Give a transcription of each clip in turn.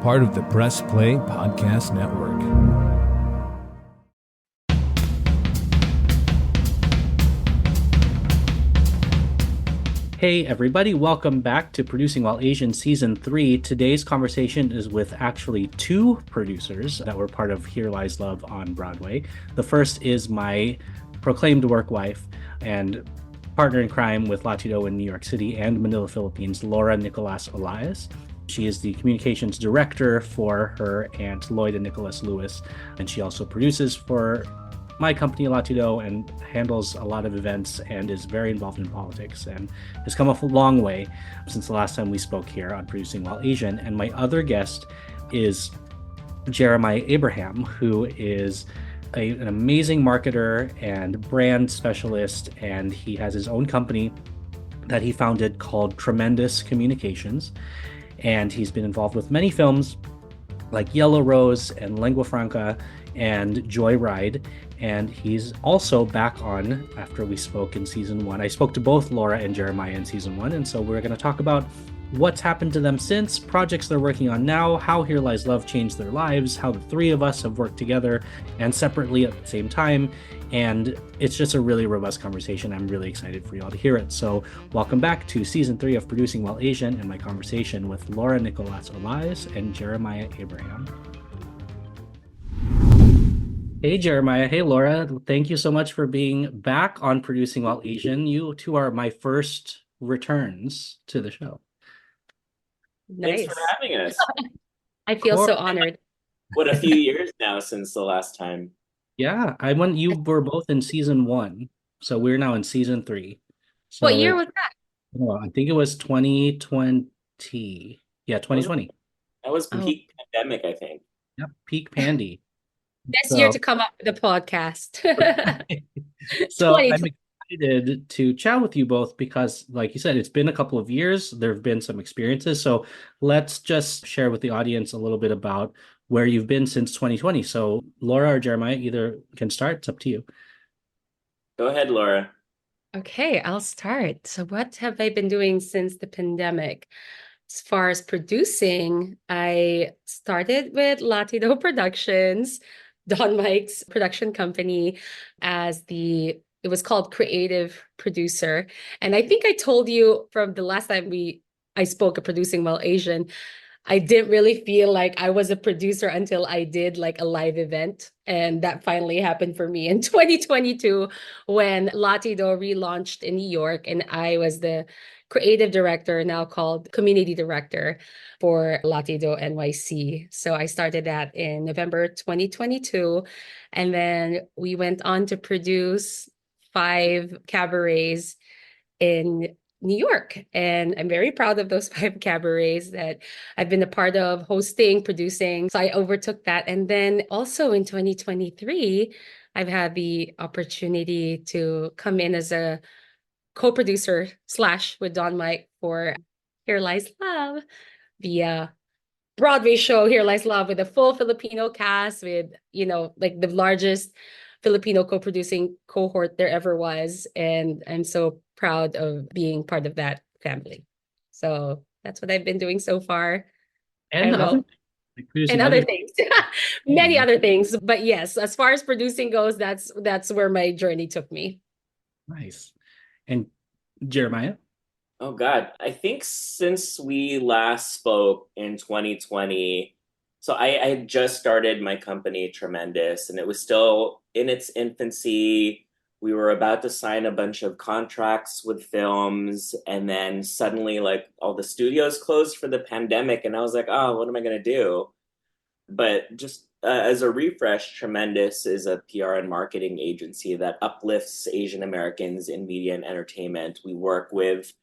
part of the Press Play Podcast Network. Hey everybody, welcome back to Producing While Asian Season 3. Today's conversation is with actually two producers that were part of Here Lies Love on Broadway. The first is my proclaimed work wife and partner in crime with Latido in New York City and Manila, Philippines, Lora Nicolas Olaes. She is the communications director for her aunt Lloyd and Nicholas Lewis, and she also produces for my company Latido and handles a lot of events and is very involved in politics and has come a long way since the last time we spoke here on Producing While Asian. And my other guest is Jeremiah Abraham, who is an amazing marketer and brand specialist, and he has his own company that he founded called Tremendous Communications. And he's been involved with many films like Yellow Rose and Lengua Franca and Joyride. And he's also back on after we spoke in season 1. I spoke to both Lora and Jeremiah in season 1, and so we're going to talk about what's happened to them since, projects they're working on now, how Here Lies Love changed their lives, how the three of us have worked together and separately at the same time. And it's just a really robust conversation. I'm really excited for you all to hear it. So welcome back to season 3 of Producing While Asian and my conversation with Lora Nicolas Olaes and Jeremiah Abraham. Hey, Jeremiah. Hey, Lora. Thank you so much for being back on Producing While Asian. You two are my first returns to the show. Nice. Thanks for having us. I feel so honored. What, a few years now since the last time? Yeah, you were both in season 1, so we're now in season 3. So, what year was that? Well, I think it was 2020. Yeah, 2020. That was peak pandemic, I think. Yep, peak pandy. Best year to come up with a podcast. So I'm excited to chat with you both because, like you said, it's been a couple of years. There have been some experiences. So let's just share with the audience a little bit about where you've been since 2020. So Lora or Jeremiah, either can start. It's up to you. Go ahead, Lora. Okay, I'll start. So what have I been doing since the pandemic? As far as producing, I started with Latido Productions, Don Mike's production company, it was called creative producer. And I think I told you from the last time I spoke of Producing While Asian, I didn't really feel like I was a producer until I did like a live event. And that finally happened for me in 2022 when Latido relaunched in New York and I was the creative director, now called community director for Latido NYC. So I started that in November 2022. And then we went on to produce 5 cabarets in New York. And I'm very proud of those 5 cabarets that I've been a part of hosting, producing. So I overtook that. And then also in 2023, I've had the opportunity to come in as a co-producer / with Don Mike for Here Lies Love, the Broadway show Here Lies Love with a full Filipino cast with, like the largest Filipino co-producing cohort there ever was. And I'm so proud of being part of that family. So that's what I've been doing so far. And other things, many other things. But yes, as far as producing goes, that's where my journey took me. Nice. And Jeremiah? Oh, God. I think since we last spoke in 2020, so I had just started my company, Tremendous, and it was still in its infancy. We were about to sign a bunch of contracts with films, and then suddenly, like, all the studios closed for the pandemic, and I was like, oh, what am I going to do? But just as a refresh, Tremendous is a PR and marketing agency that uplifts Asian Americans in media and entertainment. We work with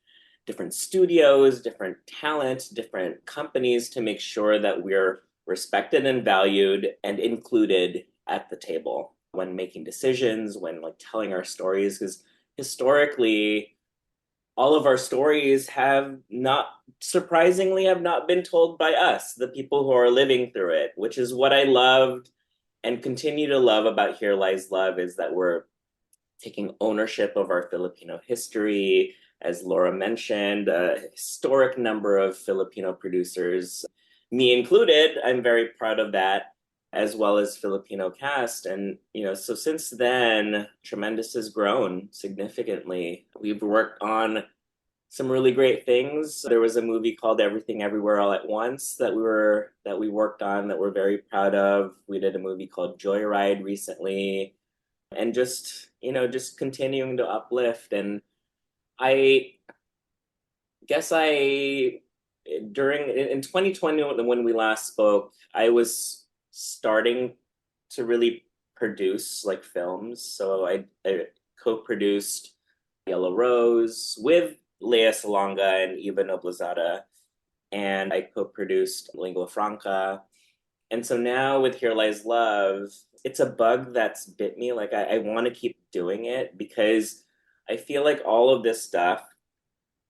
different studios, different talent, different companies to make sure that we're respected and valued and included at the table when making decisions, when like telling our stories, because historically all of our stories have not been told by us, the people who are living through it, which is what I loved and continue to love about Here Lies Love, is that we're taking ownership of our Filipino history. As Lora mentioned, a historic number of Filipino producers me included, I'm very proud of that, as well as Filipino cast. And, so since then, Tremendous has grown significantly. We've worked on some really great things. There was a movie called Everything Everywhere All at Once that we worked on that we're very proud of. We did a movie called Joyride recently, and just continuing to uplift. And I guess I during in 2020, when we last spoke, I was starting to really produce like films. So I co-produced Yellow Rose with Lea Salonga and Eva Noblezada, and I co-produced Lingua Franca. And so now with Here Lies Love, it's a bug that's bit me. Like I want to keep doing it because I feel like all of this stuff,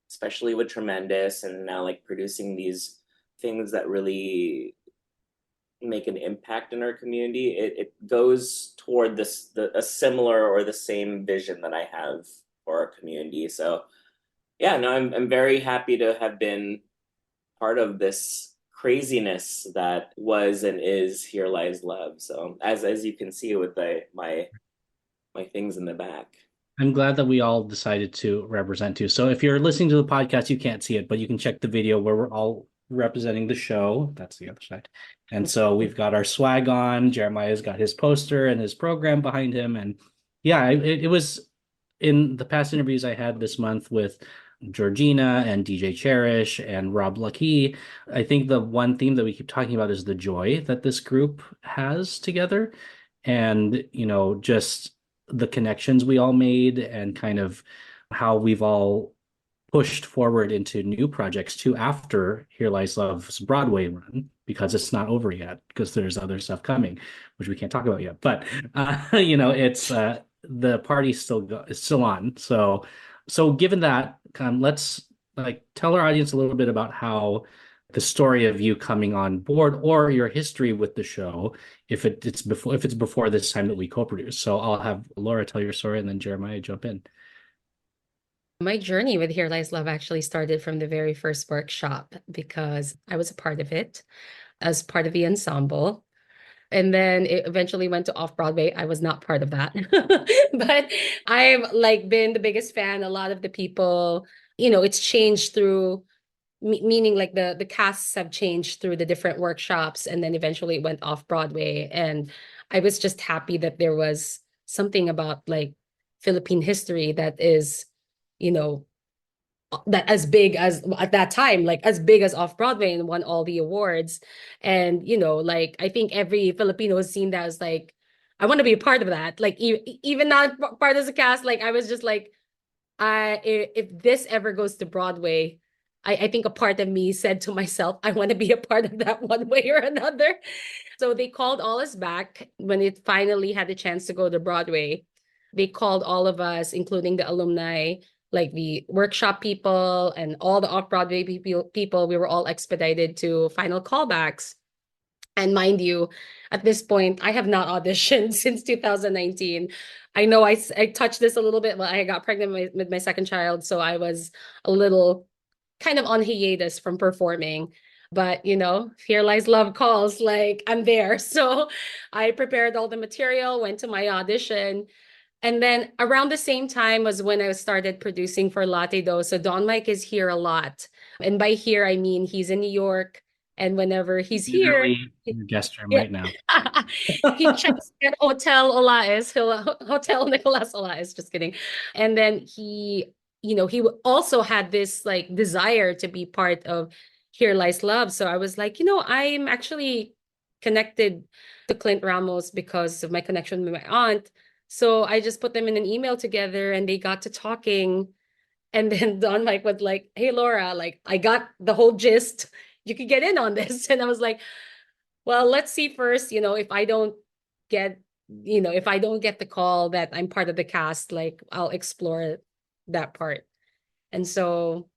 especially with Tremendous and now like producing these things that really make an impact in our community, it goes toward a similar or the same vision that I have for our community. So yeah, no, I'm very happy to have been part of this craziness that was and is Here Lies Love. So as you can see with my things in the back. I'm glad that we all decided to represent too. So if you're listening to the podcast, you can't see it, but you can check the video where we're all representing the show. That's the other side. And so we've got our swag on. Jeremiah's got his poster and his program behind him. And yeah, it was in the past interviews I had this month with Georgina and DJ Cherish and Rob Lucky. I think the one theme that we keep talking about is the joy that this group has together. And, just the connections we all made and kind of how we've all pushed forward into new projects too after Here Lies Love's Broadway run, because it's not over yet, because there's other stuff coming, which we can't talk about yet. But it's the party's still on. So given that, let's like tell our audience a little bit about how the story of you coming on board or your history with the show, if it's before this time that we co-produce. So I'll have Lora tell your story and then Jeremiah jump in. My journey with Here Lies Love actually started from the very first workshop because I was a part of it as part of the ensemble. And then it eventually went to off Broadway. I was not part of that. But I've like been the biggest fan. A lot of the people, it's changed through meaning like the casts have changed through the different workshops, and then eventually it went off Broadway. And I was just happy that there was something about like Philippine history that is, that as big as at that time, like as big as off Broadway, and won all the awards. And like I think every Filipino has seen that as like, I want to be a part of that. Like even not part of the cast, like I was just like, if this ever goes to Broadway, I think a part of me said to myself, I want to be a part of that one way or another. So they called Olaes back when it finally had the chance to go to Broadway. They called all of us, including the alumni, like the workshop people and all the off-Broadway people. We were all expedited to final callbacks. And mind you, at this point, I have not auditioned since 2019. I know I touched this a little bit when I got pregnant with my second child. So I was a little kind of on hiatus from performing. But, Here Lies Love calls, like I'm there. So I prepared all the material, went to my audition. And then around the same time was when I started producing for Latte Dough. So Don Mike is here a lot. And by here, I mean he's in New York. And whenever he's here, Literally in the guest room yeah. right now. He checks at Hotel Olaes, Hotel Nicolas Olaes, just kidding. And then he also had this like desire to be part of Here Lies Love. So I was like, I'm actually connected to Clint Ramos because of my connection with my aunt. So I just put them in an email together and they got to talking. And then Don Mike was like, hey, Lora, like I got the whole gist. You could get in on this. And I was like, well, let's see first, if I don't get, if I don't get the call that I'm part of the cast, like I'll explore that part. And so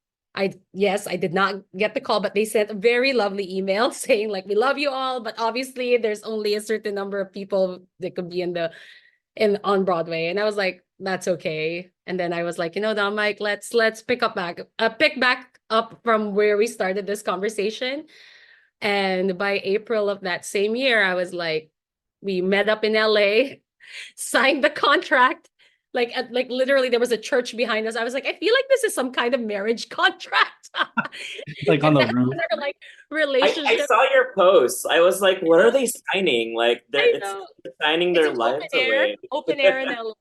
yes, I did not get the call, but they sent a very lovely email saying like, we love you all, but obviously there's only a certain number of people that could be on Broadway. And I was like, that's okay. And then I was like, Don Mike, let's pick back up from where we started this conversation. And by April of that same year, I was like, we met up in LA, signed the contract. Like literally, there was a church behind us. I was like, I feel like this is some kind of marriage contract. Like on And the that's roof. our like I relationship. saw your posts. I was like, what are they signing? Like I it's know. signing It's their just lives away. open air in LA.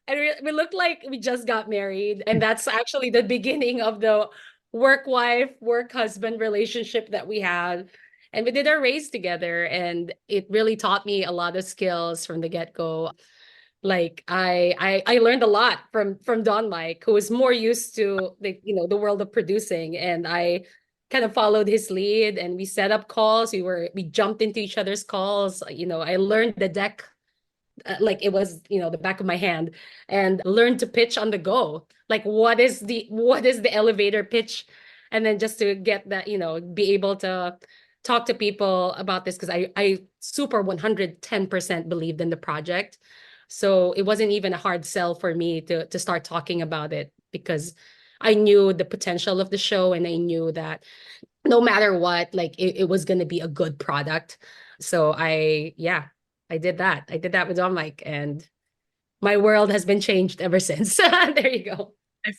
And we looked like we just got married. And that's actually the beginning of the work wife, work husband relationship that we had. And we did our race together. And it really taught me a lot of skills from the get-go. Like I learned a lot from Don Mike, who was more used to the world of producing. And I kind of followed his lead and we set up calls. We jumped into each other's calls. I learned the deck like it was the back of my hand, and learn to pitch on the go, like what is the elevator pitch, and then just to get that, be able to talk to people about this, because I super 110% believed in the project. So it wasn't even a hard sell for me to start talking about it, because I knew the potential of the show, and I knew that no matter what, like it was going to be a good product. So yeah, I did that with Don Mike, and my world has been changed ever since. There you go.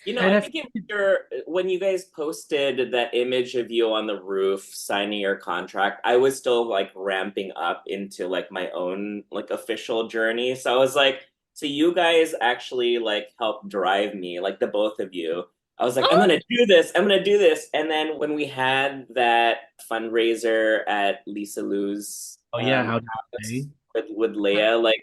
And I I think it was when you guys posted that image of you on the roof signing your contract, I was still like ramping up into like my own like official journey. So I was like, so you guys actually like helped drive me, like the both of you. I was like, I'm Oh, gonna do this, I'm gonna do this. And then when we had that fundraiser at Lisa Lou's oh yeah, how did house they? with Leah, like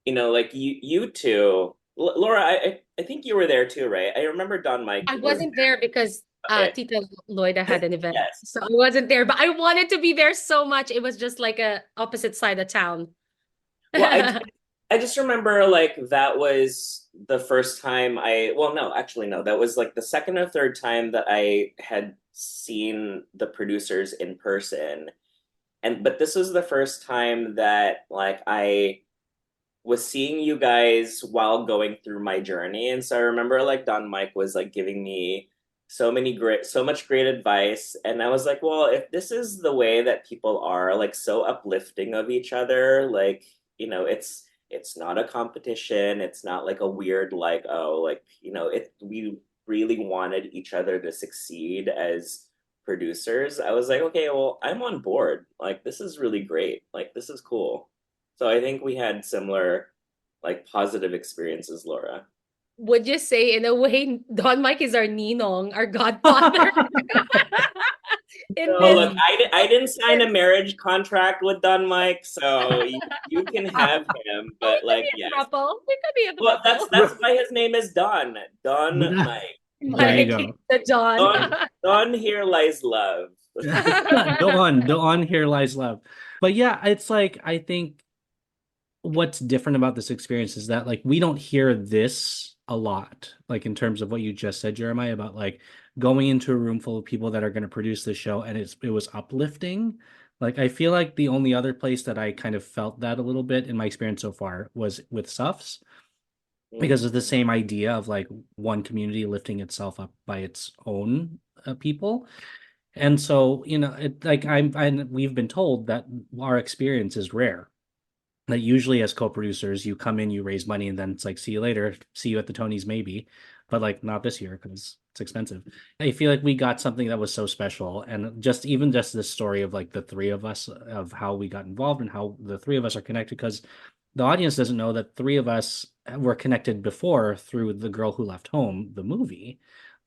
like you two, Laura, I think you were there too, right? I remember Don Mike I was wasn't there because there. Okay. Tita Loida had an event, Yes. so I wasn't there. But I wanted to be there so much. It was just like a opposite side of town. Well, I just remember like that was the first time well, no, actually no, that was like the second or third time that I had seen the producers in person. But this was the first time that like I was seeing you guys while going through my journey. And so I remember like Don Mike was like giving me so much great advice. And I was like, well, if this is the way that people are like so uplifting of each other, like, it's not a competition. It's not like a weird, like, oh, like, we really wanted each other to succeed as producers. I was like, okay, well, I'm on board. Like, this is really great. Like, this is cool. So I think we had similar, like, positive experiences, Laura. Would you say, in a way, Don Mike is our ninong, our godfather in So this? look, I didn't sign a marriage contract with Don Mike, so you can have him. Oh, we But could like, be a yes, throuple. We could be a well, that's throuple. that's why his name is Don. Don Mike. There you Mike, go. the Don. Don, here lies love. Go on, here lies love. But yeah, it's like I think what's different about this experience is that like we don't hear this a lot, like in terms of what you just said, Jeremiah, about like going into a room full of people that are going to produce the show, and it was uplifting. Like I feel like the only other place that I kind of felt that a little bit in my experience so far was with Suffs, because of the same idea of like one community lifting itself up by its own people. And so, it like we've been told that our experience is rare. That usually as co-producers, you come in, you raise money, and then it's like, see you later, see you at the Tonys, maybe. But like not this year because it's expensive. I feel like we got something that was so special. And just this story of like the three of us, of how we got involved and how the three of us are connected, because the audience doesn't know that three of us were connected before through The Girl Who Left Home, the movie,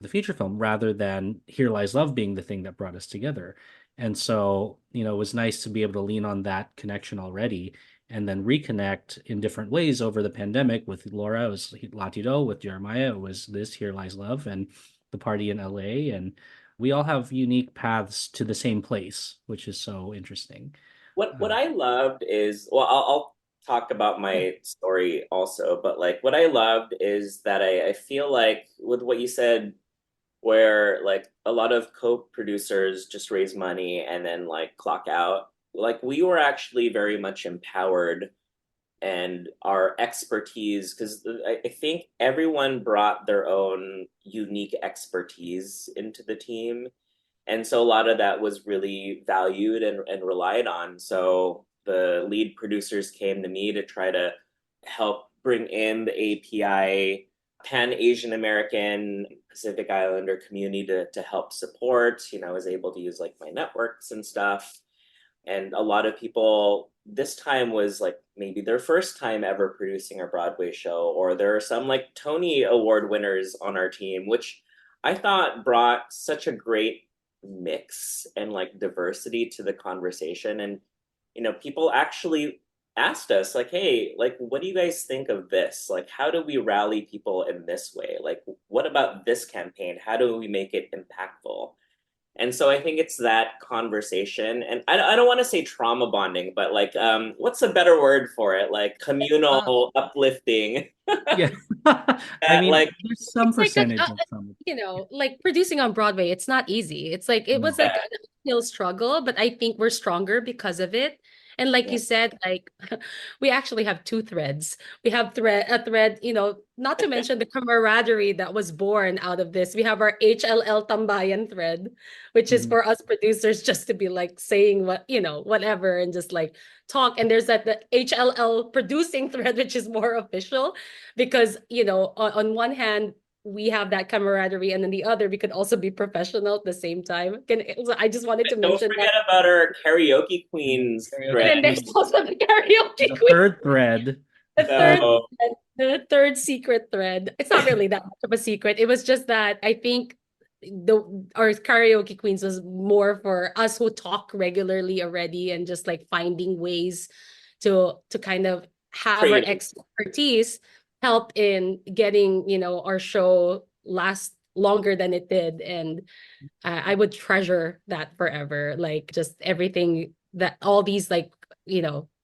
the feature film, rather than Here Lies Love being the thing that brought us together. And so, it was nice to be able to lean on that connection already and then reconnect in different ways over the pandemic. With Laura, it was Latido. With Jeremiah, it was this Here Lies Love and the party in LA. And we all have unique paths to the same place, which is so interesting. What I loved is, well, I'll talk about my story also, but like what I loved is that I feel like with what you said, where like a lot of co-producers just raise money and then like clock out. Like we were actually very much empowered, and our expertise, because I think everyone brought their own unique expertise into the team. And so a lot of that was really valued and relied on. So the lead producers came to me to try to help bring in the API Pan Asian American Pacific Islander community to help support. I was able to use like my networks and stuff. And a lot of people this time was like maybe their first time ever producing a Broadway show, or there are some like Tony Award winners on our team, which I thought brought such a great mix and like diversity to the conversation. And people actually asked us like, hey, like, what do you guys think of this? Like, how do we rally people in this way? Like, what about this campaign? How do we make it impactful? And so I think it's that conversation, and I don't want to say trauma bonding, but like, what's a better word for it? Like Uh, communal uplifting. Yeah. I That mean, like, there's some it's like percentage of some. like producing on Broadway, it's not easy. It's like it was No. like an uphill struggle, but I think we're stronger because of it. And like yeah, you said, like we actually have two threads. We have a thread, not to mention the camaraderie that was born out of this. We have our HLL Tambayan thread, which is Mhm. for us producers just to be like saying whatever and just like talk. And there's the HLL producing thread, which is more official because on one hand we have that camaraderie, and then the other we could also be professional at the same time. I just wanted to don't mention forget that. about our karaoke queens Karaoke And thread. then there's queen. also the karaoke The queen, third thread. the third So the third secret thread. It's not really that much of a secret. It was just that I think our karaoke queens was more for us who talk regularly already, and just like finding ways to kind of have our creative. expertise help in getting our show last longer than it did. And I would treasure that forever, like just everything that all these like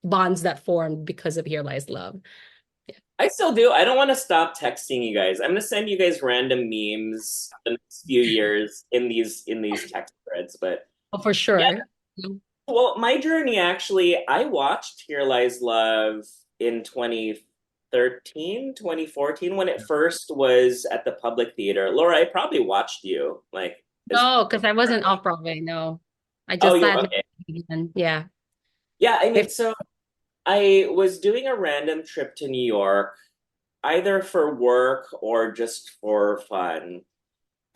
bonds that formed because of Here Lies Love. I still do. I don't want to stop texting you guys. I'm gonna send you guys random memes the next few years in these text threads. But Oh, for yeah, sure. well, my journey actually, I watched Here Lies Love in 2013, 2014 when it first was at the Public Theater. Laura, I probably watched you like as No, because I wasn't off Broadway. No, I oh, just you sadly okay. began. Yeah. Yeah, I mean, If so I was doing a random trip to New York, either for work or just for fun.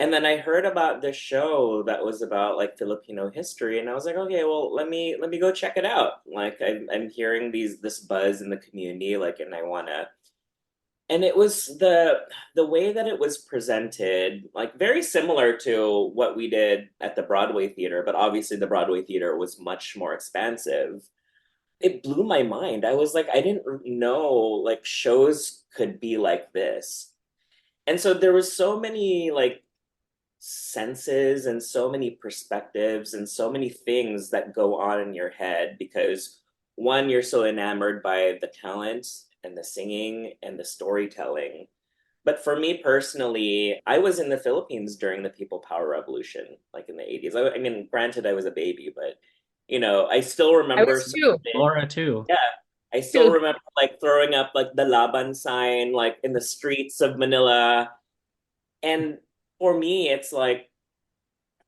And then I heard about this show that was about like Filipino history, and I was like, okay, well, let me go check it out. Like I'm hearing this buzz in the community, like, and I wanna. And it was the way that it was presented, like very similar to what we did at the Broadway theater, but obviously the Broadway theater was much more expansive. It blew my mind. I was like, I didn't know like shows could be like this. And so there was so many like senses and so many perspectives and so many things that go on in your head because one, you're so enamored by the talent and the singing and the storytelling. But for me personally, I was in the Philippines during the People Power Revolution, like in the 80s. I mean, granted, I was a baby, but I still I remember was some of too, it. Laura too. Yeah, I still too. remember like throwing up like the Laban sign like in the streets of Manila. And for me, it's like,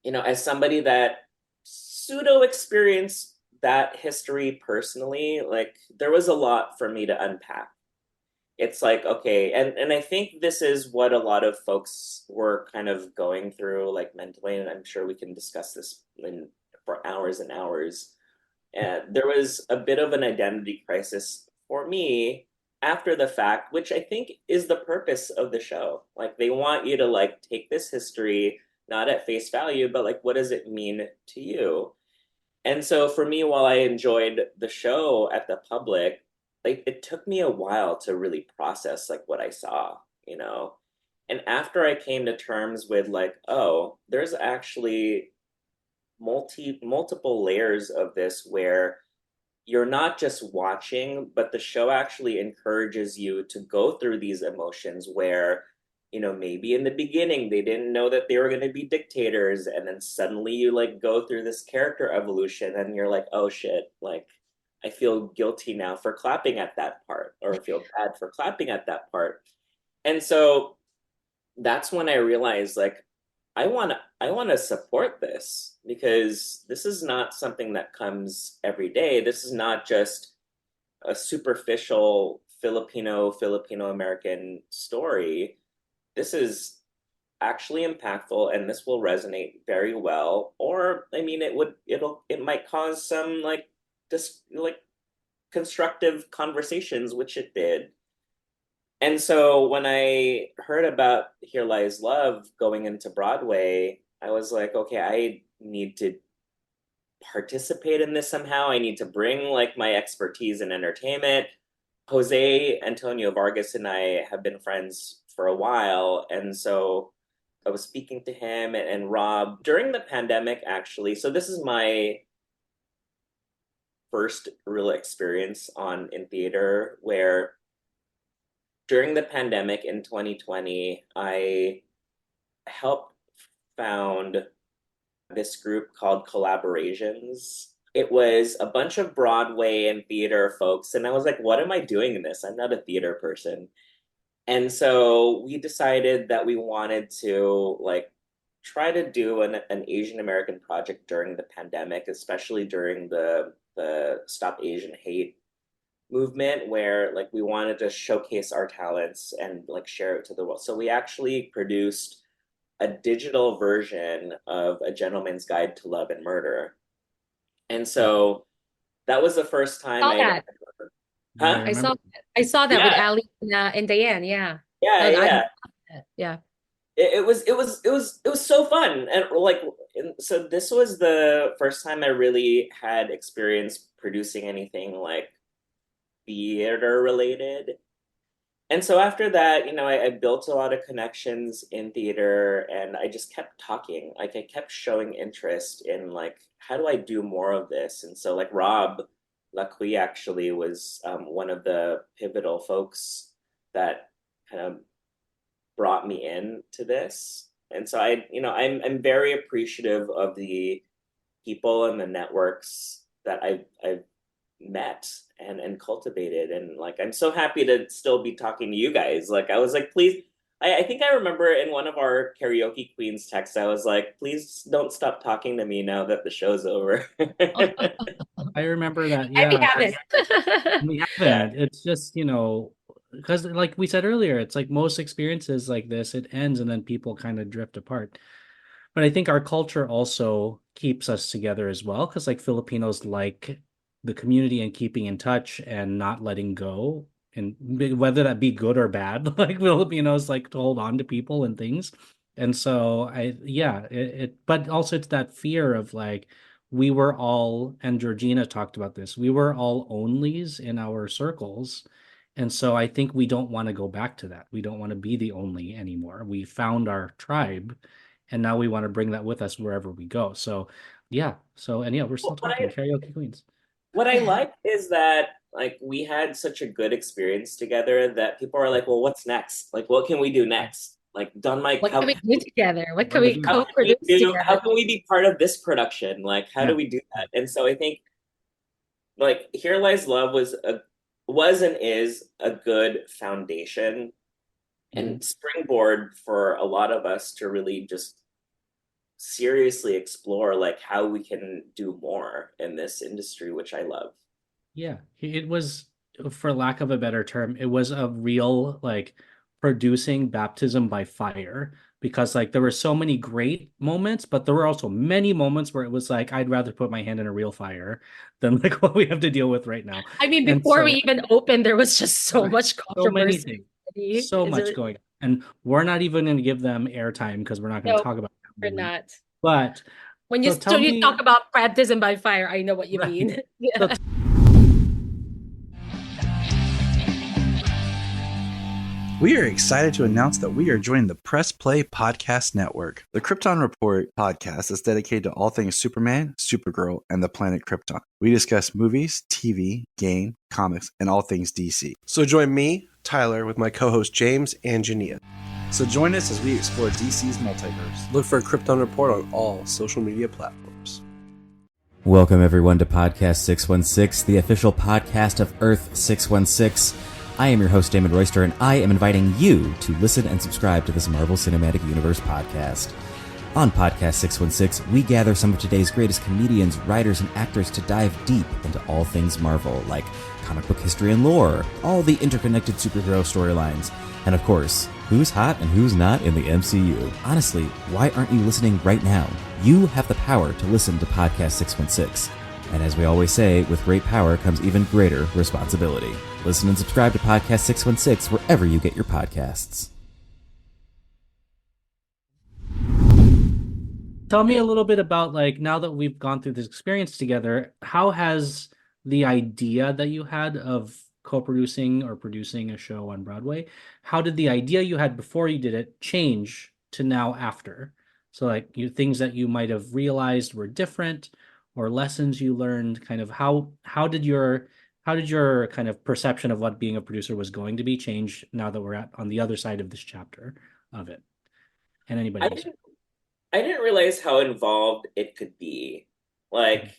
as somebody that pseudo experienced that history personally, like there was a lot for me to unpack. It's like, okay, and I think this is what a lot of folks were kind of going through, like mentally, and I'm sure we can discuss this for hours and hours. And there was a bit of an identity crisis for me after the fact, which I think is the purpose of the show. Like they want you to like take this history not at face value, but like what does it mean to you? And so for me, while I enjoyed the show at the public, like it took me a while to really process like what I saw. And after I came to terms with like, oh, there's actually multiple layers of this where you're not just watching, but the show actually encourages you to go through these emotions where, maybe in the beginning they didn't know that they were going to be dictators. And then suddenly you like go through this character evolution and you're like, oh shit, like I feel guilty now for clapping at that part, or I feel bad for clapping at that part. And so that's when I realized like, I want to support this because this is not something that comes every day. This is not just a superficial Filipino American story. This is actually impactful, and this will resonate very well. Or I mean, it might cause some like constructive conversations, which it did. And so when I heard about Here Lies Love going into Broadway, I was like, okay, I need to participate in this somehow. I need to bring like my expertise in entertainment. Jose Antonio Vargas and I have been friends for a while. And so I was speaking to him and Rob during the pandemic, actually. So this is my first real experience in theater where during the pandemic in 2020, I helped found this group called Collaborations. It was a bunch of Broadway and theater folks. And I was like, what am I doing in this? I'm not a theater person. And so we decided that we wanted to like try to do an Asian American project during the pandemic, especially during the Stop Asian Hate movement, where like we wanted to showcase our talents and like share it to the world. So we actually produced a digital version of A Gentleman's Guide to Love and Murder. And so that was the first time Saw I that. I I saw remember. I saw that with Yeah. Ali and Diane. Yeah. Yeah, I yeah. love that. Yeah. It was so fun. And like so this was the first time I really had experience producing anything like theater related. And so after that, I built a lot of connections in theater and I just kept talking. Like I kept showing interest in like, how do I do more of this? And so like Rob Lacui actually was one of the pivotal folks that kind of brought me into this. And so I'm very appreciative of the people and the networks that I've met and cultivated, and like I'm so happy to still be talking to you guys. Like I was like, please, I think I remember in one of our karaoke queens texts, I was like, please don't stop talking to me now that the show's over. I remember that. And we Yeah, haven't. we haven't. It's just, because like we said earlier, it's like most experiences like this, it ends and then people kind of drift apart. But I think our culture also keeps us together as well, because like Filipinos like the community and keeping in touch and not letting go, and whether that be good or bad, like Filipinos like to hold on to people and things. And so but also it's that fear of like, we were all, and Georgina talked about this, we were all onlys in our circles. And so I think we don't want to go back to that. We don't want to be the only anymore. We found our tribe and now we want to bring that with us wherever we go. So we're still talking karaoke queens. What I like is that like we had such a good experience together that people are like, well, what's next? Like, what can we do next? Like, Don Mike, What can we do together? What can What we do we- how can we co-produce together? how can we be part of this production? Like, how Yeah. do we do that? And so I think like Here Lies Love was and is a good foundation and springboard for a lot of us to really just seriously explore like how we can do more in this industry, which I love. Yeah, it was, for lack of a better term, it was a real like producing baptism by fire, because like there were so many great moments, but there were also many moments where it was like, I'd rather put my hand in a real fire than like what we have to deal with right now. I mean, And before so- we even opened, there was just so Right. much so many controversy. things, so much going on. And we're not even going to give them airtime because we're not going to No, talk about that We're moment. not. But When So you tell me- talk about baptism by fire, I know what you Right. mean. So Yeah. We are excited to announce that we are joining the Press Play Podcast Network. The Krypton Report podcast is dedicated to all things Superman, Supergirl, and the planet Krypton. We discuss movies, TV, game, comics, and all things DC. So join me, Tyler, with my co-host James and Jania. So join us as we explore DC's multiverse. Look for Krypton Report on all social media platforms. Welcome, everyone, to Podcast 616, the official podcast of Earth 616. I am your host, Damon Royster, and I am inviting you to listen and subscribe to this Marvel Cinematic Universe podcast. On Podcast 616, we gather some of today's greatest comedians, writers, and actors to dive deep into all things Marvel, like comic book history and lore, all the interconnected superhero storylines, and of course, who's hot and who's not in the MCU. Honestly, why aren't you listening right now? You have the power to listen to Podcast 616. And as we always say, with great power comes even greater responsibility. Listen and subscribe to Podcast 616 wherever you get your podcasts. Tell me a little bit about, like, now that we've gone through this experience together, how has the idea that you had of co-producing or producing a show on Broadway, how did the idea you had before you did it change to now after? So like things that you might have realized were different, or lessons you learned, kind of how did your kind of perception of what being a producer was going to be change now that we're on the other side of this chapter of it? And anybody else? I didn't realize how involved it could be. Like,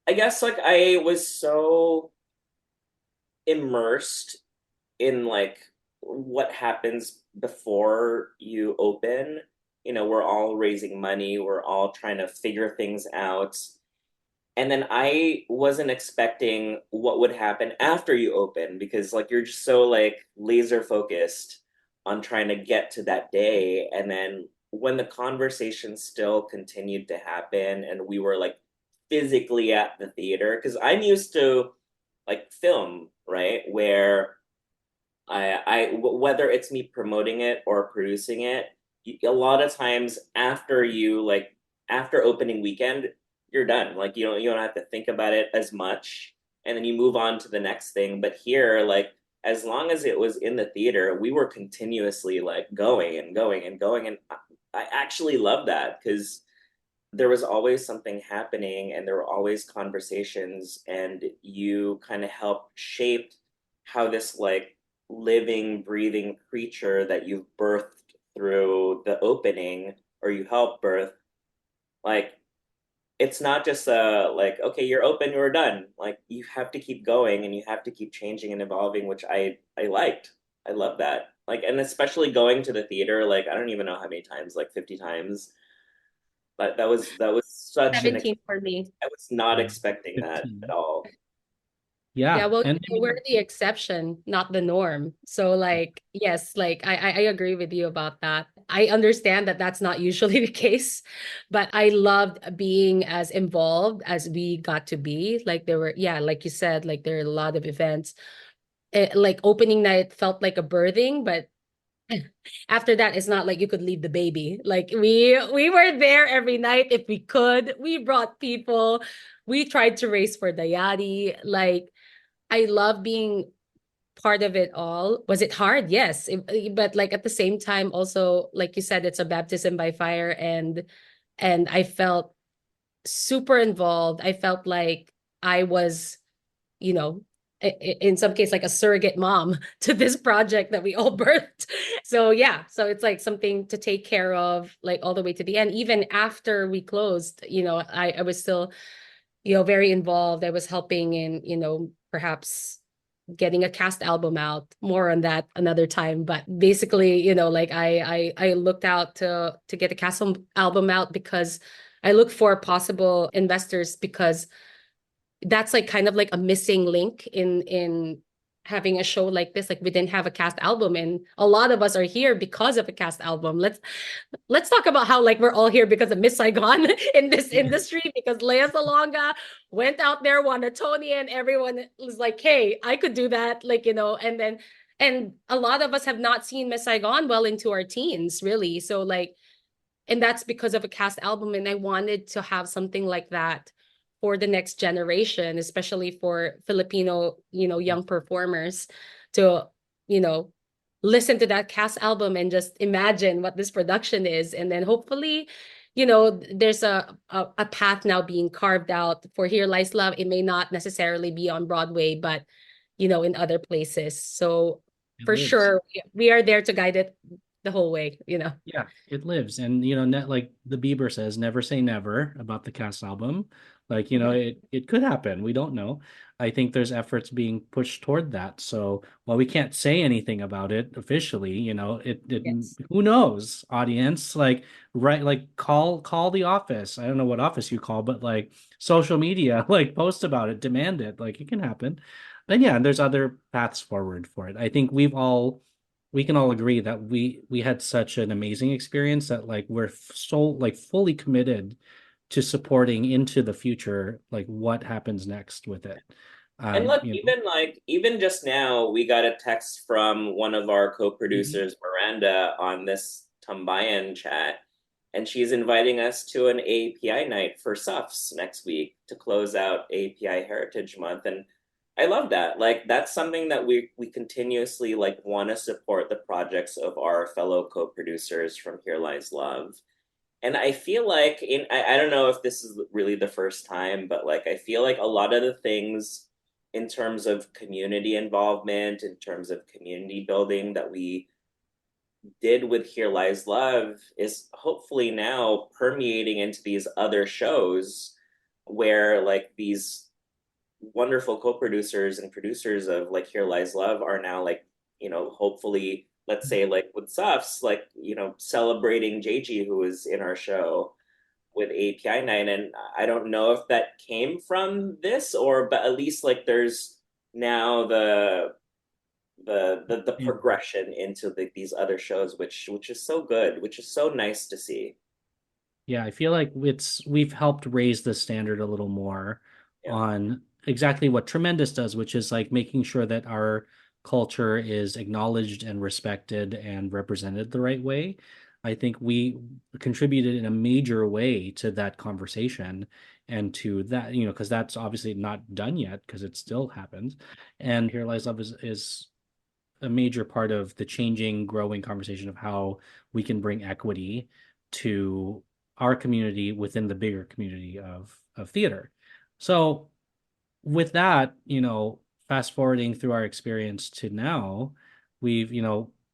I guess like I was so immersed in like what happens before you open. You know, we're all raising money, we're all trying to figure things out. And then I wasn't expecting what would happen after you open, because like you're just so like laser focused on trying to get to that day. And then when the conversation still continued to happen and we were like physically at the theater, because I'm used to like film, right? Where whether it's me promoting it or producing it, a lot of times after after opening weekend, you're done. Like you don't have to think about it as much, and then you move on to the next thing. But here, like as long as it was in the theater, we were continuously like going and going and going, and I actually love that because there was always something happening and there were always conversations, and you kind of help shape how this like living, breathing creature that you've birthed through the opening, or you help birth, like it's not just like, okay, you're open, you're done. Like you have to keep going and you have to keep changing and evolving, which I liked. I love that. Like, and especially going to the theater, like I don't even know how many times, like 50 times. But that was such an 17 for me. I was not expecting that 15. at all. Yeah. Yeah, well, And we're the exception, not the norm. So like, yes, like I agree with you about that. I understand that that's not usually the case, but I loved being as involved as we got to be. Like there were, yeah, like you said, like there are a lot of events. Like opening night felt like a birthing, but after that it's not like you could leave the baby. Like we were there every night if we could. We brought people. We tried to race for the yadi. Like I love being part of it all. Was it hard? Yes. But like at the same time, also, like you said, it's a baptism by fire, and I felt super involved. I felt like I was, you know, in some case like a surrogate mom to this project that we all birthed. So yeah, so it's like something to take care of like all the way to the end. Even after we closed, I was still, very involved. I was helping in, perhaps getting a cast album out. More on that another time. But basically, like I looked out to get a cast album out because I look for possible investors, because that's like kind of like a missing link in having a show like this. Like we didn't have a cast album, and a lot of us are here because of a cast album. Let's talk about how like we're all here because of Miss Saigon in this industry, because Lea Salonga went out there, won a Tony, and everyone was like, hey, I could do that. Like, and a lot of us have not seen Miss Saigon well into our teens, really. So like, and that's because of a cast album. And I wanted to have something like that for the next generation, especially for Filipino, young performers to, listen to that cast album and just imagine what this production is. And then hopefully, there's a path now being carved out for Here Lies Love. It may not necessarily be on Broadway, but, in other places. So for sure, we are there to guide it the whole way. Yeah, it lives. And like the Bieber says, never say never about the cast album. Like, it could happen. We don't know. I think there's efforts being pushed toward that. So while we can't say anything about it officially, Yes. who knows, audience? Like, right, like call the office. I don't know what office you call, but like social media, like post about it, demand it. Like it can happen. And yeah, and there's other paths forward for it. I think we can all agree that we had such an amazing experience that like we're so like fully committed to supporting into the future, like what happens next with it. And look, You know. even just now, we got a text from one of our Mhm. co-producers, Miranda, on this Tambayan chat, and she's inviting us to an API night for SUFs next week to close out API Heritage Month. And I love that. Like that's something that we continuously like want to support the projects of our fellow co-producers from Here Lies Love. And I feel like I don't know if this is really the first time, but like I feel like a lot of the things in terms of community involvement, in terms of community building that we did with Here Lies Love is hopefully now permeating into these other shows where like these wonderful co-producers and producers of like Here Lies Love are now like, hopefully, let's say like with Sufs, like, celebrating JG who was in our show with API night. And I don't know if that came from this or but at least like there's now the Yeah. progression into these other shows, which is so good, which is so nice to see. Yeah, I feel like we've helped raise the standard a little more Yeah. on exactly what Tremendous does, which is like making sure that our culture is acknowledged and respected and represented the right way. I think we contributed in a major way to that conversation and to that, because that's obviously not done yet because it still happens. And Here Lies Love is a major part of the changing, growing conversation of how we can bring equity to our community within the bigger community of theater. So with that, fast forwarding through our experience to now, we've,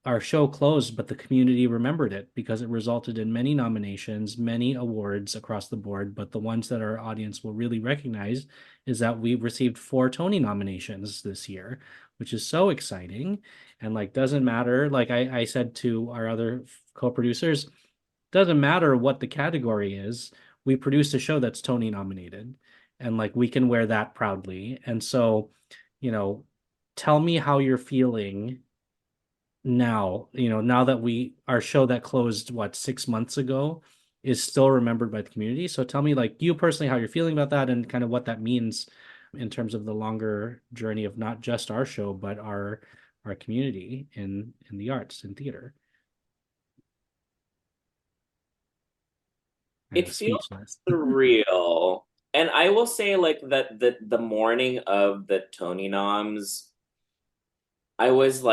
our show closed, but the community remembered it because it resulted in many nominations, many awards across the board. But the ones that our audience will really recognize is that we received 4 Tony nominations this year, which is so exciting. And like, doesn't matter. Like I said to our other co-producers, doesn't matter what the category is. We produced a show that's Tony nominated and like we can wear that proudly. And so, you know, tell me how you're feeling now, now that our show that closed, what, 6 months ago is still remembered by the community. So tell me, like, you personally, how you're feeling about that and kind of what that means in terms of the longer journey of not just our show, but our community in the arts and theater. Kind It of feels speechless. surreal. And I will say like that the morning of the Tony noms, I was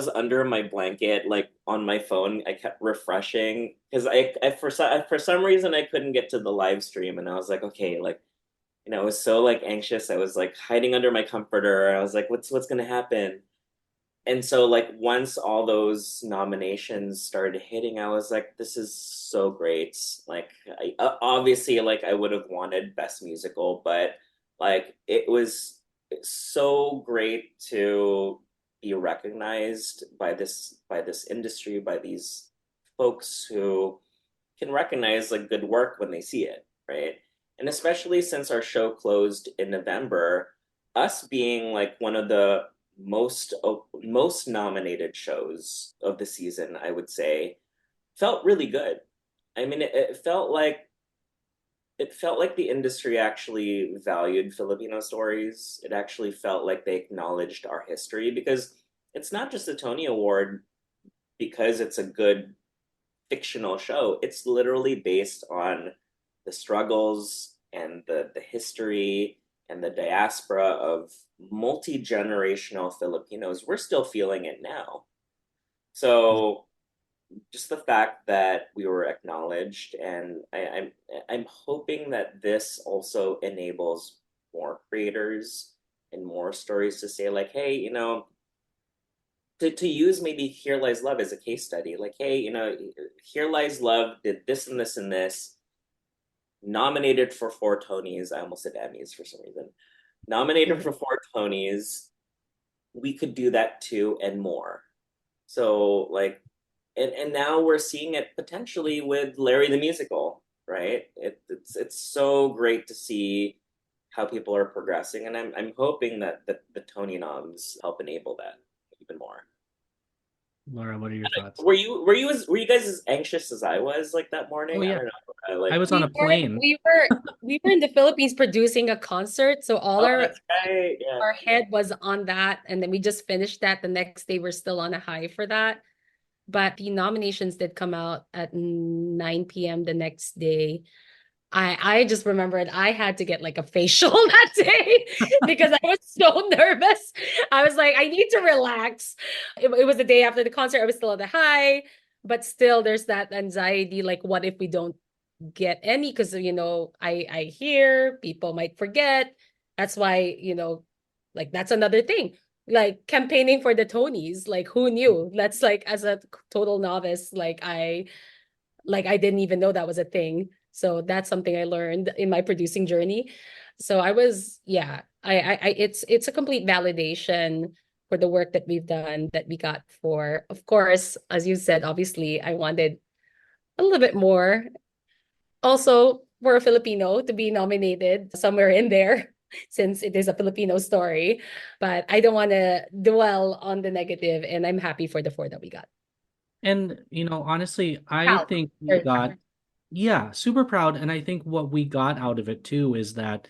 under my blanket, like on my phone. I kept refreshing because I for some reason I couldn't get to the live stream, and I was like, okay, like I was so like anxious. I was like hiding under my comforter. I was like, what's gonna happen? And so like once all those nominations started hitting, I was like, this is so great. Like obviously like I would have wanted best musical, but like it was so great to be recognized by this industry, by these folks who can recognize like good work when they see it, right? And especially since our show closed in November, us being like one of the most nominated shows of the season, I would say, felt really good. I mean, it felt like the industry actually valued Filipino stories. It actually felt like they acknowledged our history because it's not just a Tony Award because it's a good fictional show. It's literally based on the struggles and the history and the diaspora of multi-generational Filipinos. We're still feeling it now. So just the fact that we were acknowledged, and I'm hoping that this also enables more creators and more stories to say like, hey, to use maybe Here Lies Love as a case study, like, hey, Here Lies Love did this and this and this. nominated for 4 Tonys. I almost said Emmys for some reason. Nominated for 4 Tonys. We could do that too and more. So like, and now we're seeing it potentially with Larry the Musical, right? It's so great to see how people are progressing, and I'm hoping that the Tony noms help enable that even more. Laura, what are your thoughts? Were you guys as anxious as I was like that morning? Oh I yeah, don't know. I like I was on a plane. We were in the Philippines producing a concert, so all oh that's right. Yeah. our head was on that, and then we just finished that. The next day, we're still on a high for that. But the nominations did come out at 9 p.m. the next day. I just remembered I had to get like a facial that day because I was so nervous. I was like, I need to relax. It was the day after the concert. I was still at the high, but still there's that anxiety. Like, what if we don't get any? Because I hear people might forget. That's why, like that's another thing. Like campaigning for the Tonys, like who knew? That's like as a total novice, like I didn't even know that was a thing. So that's something I learned in my producing journey. So I was, yeah, it's a complete validation for the work that we've done that we got for, of course, as you said, obviously I wanted a little bit more. Also, for a Filipino to be nominated somewhere in there, since it is a Filipino story. But I don't want to dwell on the negative, and I'm happy for the four that we got. And honestly, I Proud. think we Very got, proud. yeah, super proud. And I think what we got out of it too is that,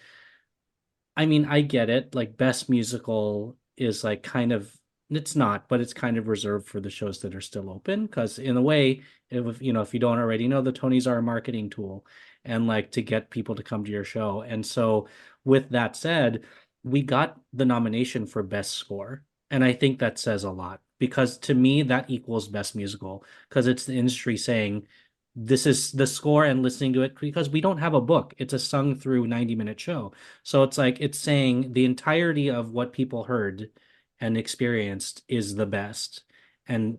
I mean, I get it. Like best musical is like kind of, it's not, but it's kind of reserved for the shows that are still open. Because in a way, if you don't already know, the Tonys are a marketing tool, and like to get people to come to your show. And so, with that said, we got the nomination for best score, and I think that says a lot because to me that equals best musical because it's the industry saying this is the score and listening to it because we don't have a book. It's a sung through 90-minute show. So it's like it's saying the entirety of what people heard and experienced is the best. And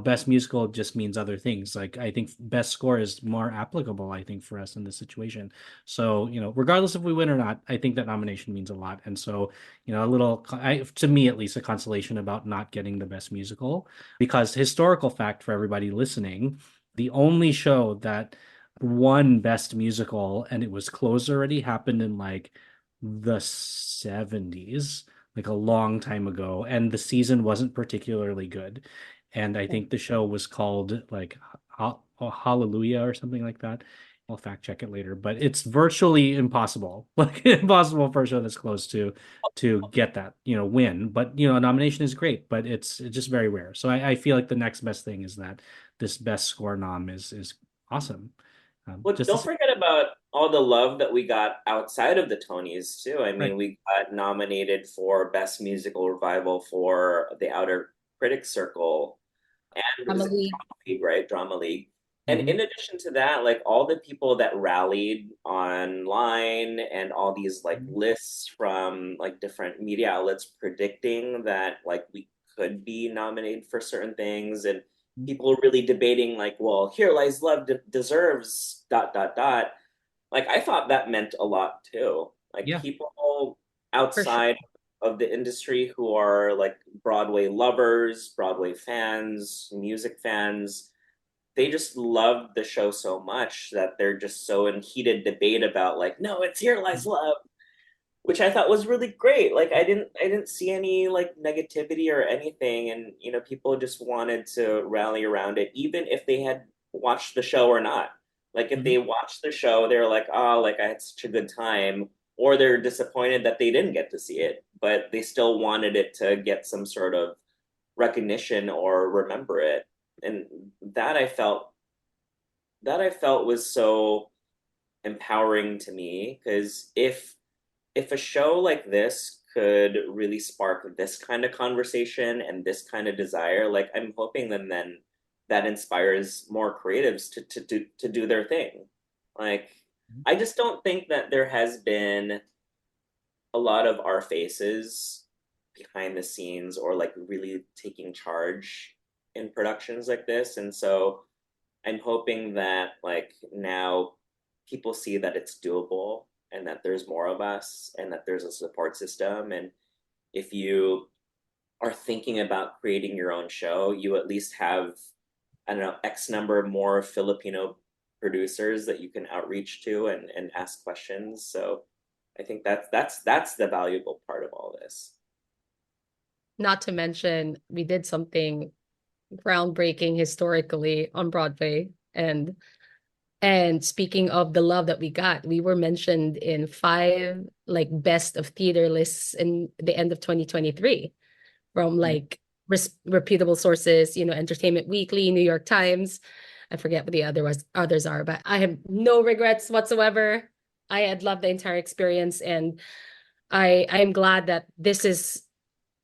best musical just means other things. Like I think best score is more applicable, I think, for us in this situation. So, regardless if we win or not, I think that nomination means a lot. And so, a little to me at least, a consolation about not getting the best musical. Because historical fact for everybody listening, the only show that won best musical and it was closed already happened in like the 70s, like a long time ago, and the season wasn't particularly good. And I think the show was called like Hallelujah or something like that. I'll fact check it later, but it's virtually impossible, like impossible for a show that's close to get that, win. But a nomination is great, but it's just very rare. So I feel like the next best thing is that this best score nom is awesome. Well, Just don't forget about all the love that we got outside of the Tonys too. I right. mean, we got nominated for Best Musical Revival for the Outer Critics Circle and was it Emily. Drama League, right? Drama League. And Mhm. in addition to that, like all the people that rallied online and all these like lists from like different media outlets predicting that like we could be nominated for certain things and people really debating like, well, Here Lies Love deserves dot dot dot. Like I thought that meant a lot too. Like Yeah, people For sure. outside of the industry who are like Broadway lovers, Broadway fans, music fans, they just love the show so much that they're just so in heated debate about like, no, it's Here Lies Love, which I thought was really great. Like I didn't see any like negativity or anything, and people just wanted to rally around it, even if they had watched the show or not. Like if Mhm. they watched the show, they're like, oh, like I had such a good time, or they're disappointed that they didn't get to see it, but they still wanted it to get some sort of recognition or remember it. And that I felt that I felt was so empowering to me because if a show like this could really spark this kind of conversation and this kind of desire, like I'm hoping then that inspires more creatives to do their thing. Like I just don't think that there has been a lot of our faces behind the scenes or like really taking charge in productions like this. And so I'm hoping that like now people see that it's doable and that there's more of us and that there's a support system. And if you are thinking about creating your own show, you at least have, I don't know, X number more Filipino producers that you can outreach to and ask questions. So I think that's the valuable part of all this. Not to mention, we did something groundbreaking historically on Broadway. And speaking of the love that we got, we were mentioned in 5 like best of theater lists in the end of 2023 from like reputable sources, Entertainment Weekly, New York Times. I forget what the others are, but I have no regrets whatsoever. I had loved the entire experience, and I am glad that this is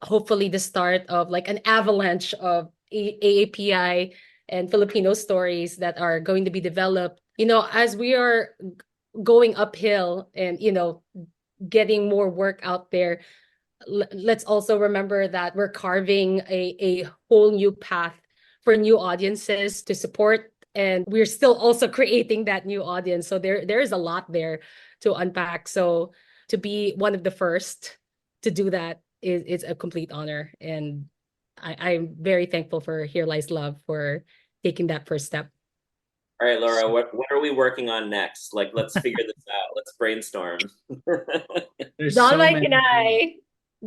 hopefully the start of like an avalanche of AAPI and Filipino stories that are going to be developed, as we are going uphill and, getting more work out there. Let's also remember that we're carving a whole new path for new audiences to support. And we're still also creating that new audience. So there is a lot there to unpack. So to be one of the first to do that is a complete honor. And I'm very thankful for Here Lies Love for taking that first step. All right, Laura, what are we working on next? Like, let's figure this out. Let's brainstorm. There's Don, so Mike, many and I,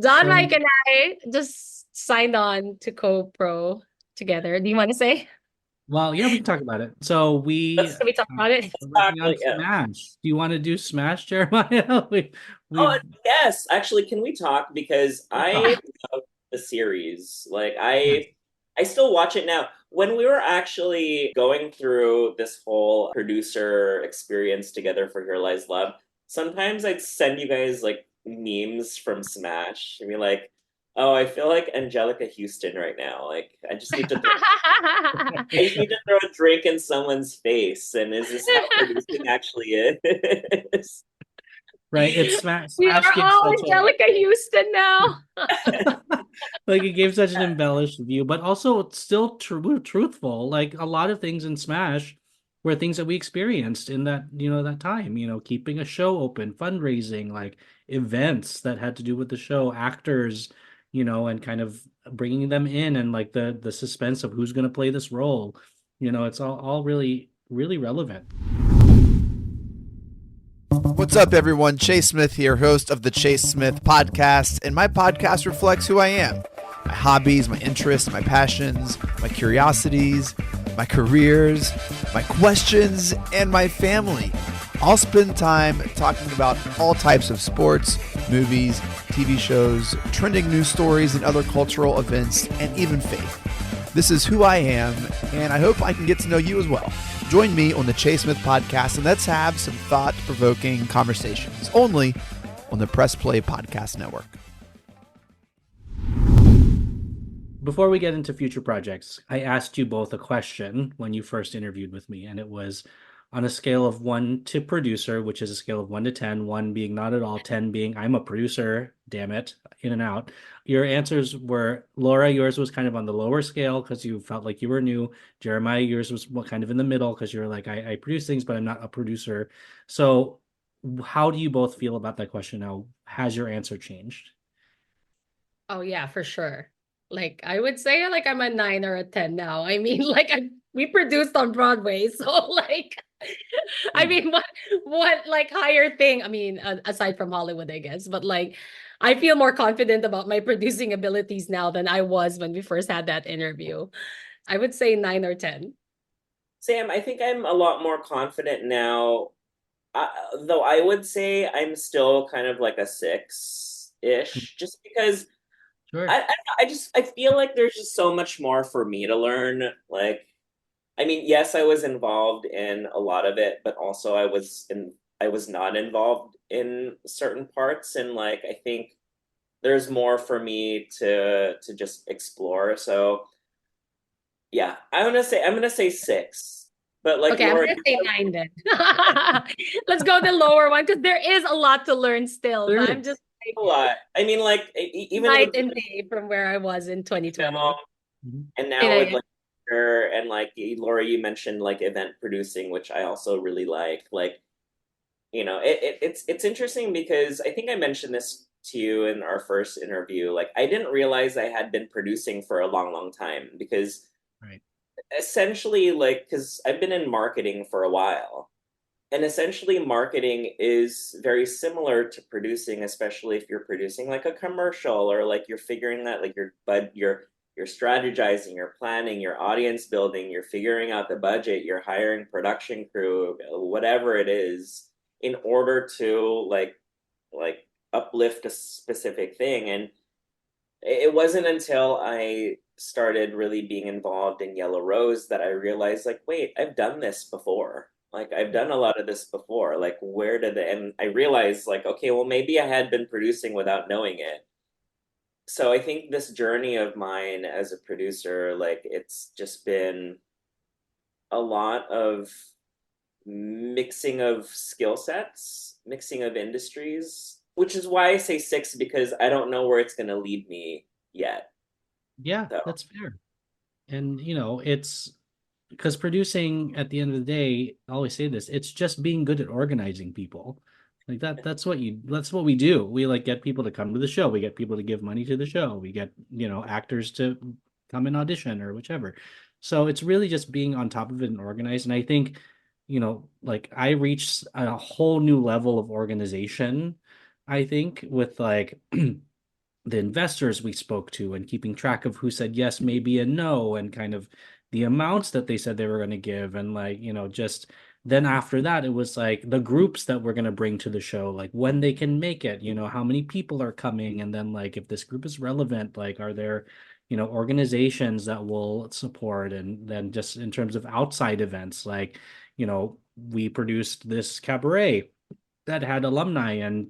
Don, so Mike, many- and I just signed on to co-pro together. Do you want to say? Well, yeah, we can talk about it. So we Can we talk about it? are working on Yeah. Smash. Do you want to do Smash, Jeremiah? Oh, We've yes. Actually, can we talk? Because I love the series. Like, I still watch it now. When we were actually going through this whole producer experience together for Here Lies Love, sometimes I'd send you guys like memes from Smash and be like, oh, I feel like Angelica Houston right now. Like, I just need to throw a drink in someone's face. And is this how producing actually is? right. It's Smash. We are Smash gives all such a Angelica Houston now. like it gave such an embellished view, but also it's still truthful. Like a lot of things in Smash were things that we experienced in that that time. Keeping a show open, fundraising, like events that had to do with the show, actors, and kind of bringing them in, and like the suspense of who's going to play this role. It's all really really relevant. What's up, everyone? Chase Smith here, host of the Chase Smith Podcast, and my podcast reflects who I am. My hobbies, my interests, my passions, my curiosities, my careers, my questions, and my family. I'll spend time talking about all types of sports, movies, TV shows, trending news stories, and other cultural events, and even faith. This is who I am, and I hope I can get to know you as well. Join me on the Chase Smith Podcast, and let's have some thought-provoking conversations, only on the Press Play Podcast Network. Before we get into future projects, I asked you both a question when you first interviewed with me, and it was on a scale of 1 to producer, which is a scale of 1 to 10, 1 being not at all, 10 being I'm a producer, damn it, in and out. Your answers were, Laura, yours was kind of on the lower scale because you felt like you were new. Jeremiah, yours was kind of in the middle because you're like, I produce things, but I'm not a producer. So how do you both feel about that question now? Has your answer changed? Oh yeah, for sure. Like I would say like I'm a 9 or a 10 now. I mean, like we produced on Broadway, so like I mean, what like higher thing? I mean, aside from Hollywood, I guess, but like I feel more confident about my producing abilities now than I was when we first had that interview. I would say 9 or 10. Sam, I think I'm a lot more confident now. Though I would say I'm still kind of like a 6-ish, just because Sure. I feel like there's just so much more for me to learn. Like, I mean, yes, I was involved in a lot of it, but also I was not involved in certain parts, and like I think there's more for me to just explore. So yeah, I'm gonna say 6. But like Okay, Laura, I'm gonna say 9 then. Let's go the lower one because there is a lot to learn still. There But I'm is. just a lot. I mean, like even night with and day from where I was in 2020. and now Yeah, with yeah. like and like Laura, you mentioned like event producing, which I also really like. Like it's interesting because I think I mentioned this to you in our first interview. Like, I didn't realize I had been producing for a long, long time because Right. essentially, like, because I've been in marketing for a while. And essentially, marketing is very similar to producing, especially if you're producing like a commercial or like you're figuring that like you're strategizing, you're planning, your audience building, you're figuring out the budget, you're hiring production crew, whatever it is, in order to like uplift a specific thing. And it wasn't until I started really being involved in Yellow Rose that I realized, like, wait, I've done this before. Like, I've done a lot of this before. Like, where did it? And I realized, like, okay, well, maybe I had been producing without knowing it. So I think this journey of mine as a producer, like, it's just been a lot of mixing of skill sets, mixing of industries, which is why I say six, because I don't know where it's going to lead me yet. Yeah, So. that's fair. And it's because producing at the end of the day, I always say this, it's just being good at organizing people. Like that's what we do. We like get people to come to the show. We get people to give money to the show. We get, actors to come and audition or whichever. So it's really just being on top of it and organized. And I think, like I reached a whole new level of organization, I think, with like the investors we spoke to and keeping track of who said yes, maybe, and no, and kind of the amounts that they said they were going to give. And like, just then after that, it was like the groups that we're going to bring to the show, like when they can make it, how many people are coming. And then like, if this group is relevant, like, are there, organizations that will support? And then just in terms of outside events, like, we produced this cabaret that had alumni and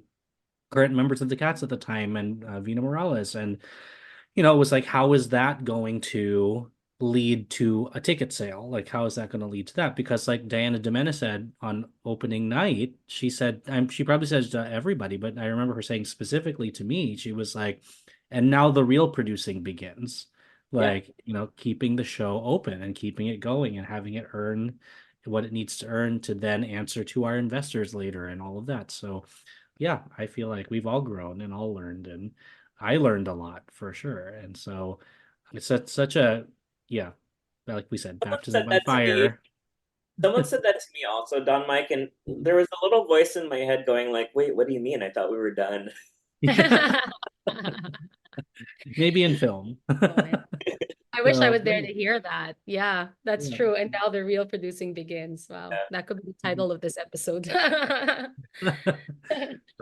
current members of the Cats at the time and Vina Morales. And, it was like, how is that going to lead to a ticket sale? Like, how is that going to lead to that? Because like Diana Demena said on opening night, she said, she probably says to everybody, but I remember her saying specifically to me, she was like, and now the real producing begins. Yeah. Like, keeping the show open and keeping it going and having it earn what it needs to earn to then answer to our investors later and all of that. So yeah, I feel like we've all grown and all learned, and I learned a lot for sure. And so it's such a, yeah, like we said, Someone baptism said by that to me. fire. Someone said that to me also, Don Mike, and there was a little voice in my head going like, "Wait, what do you mean? I thought we were done." Yeah, maybe in film. I wish I So, was there to hear that. Yeah, that's yeah. true. And now the real producing begins. Wow, Yeah. that could be the title of this episode. So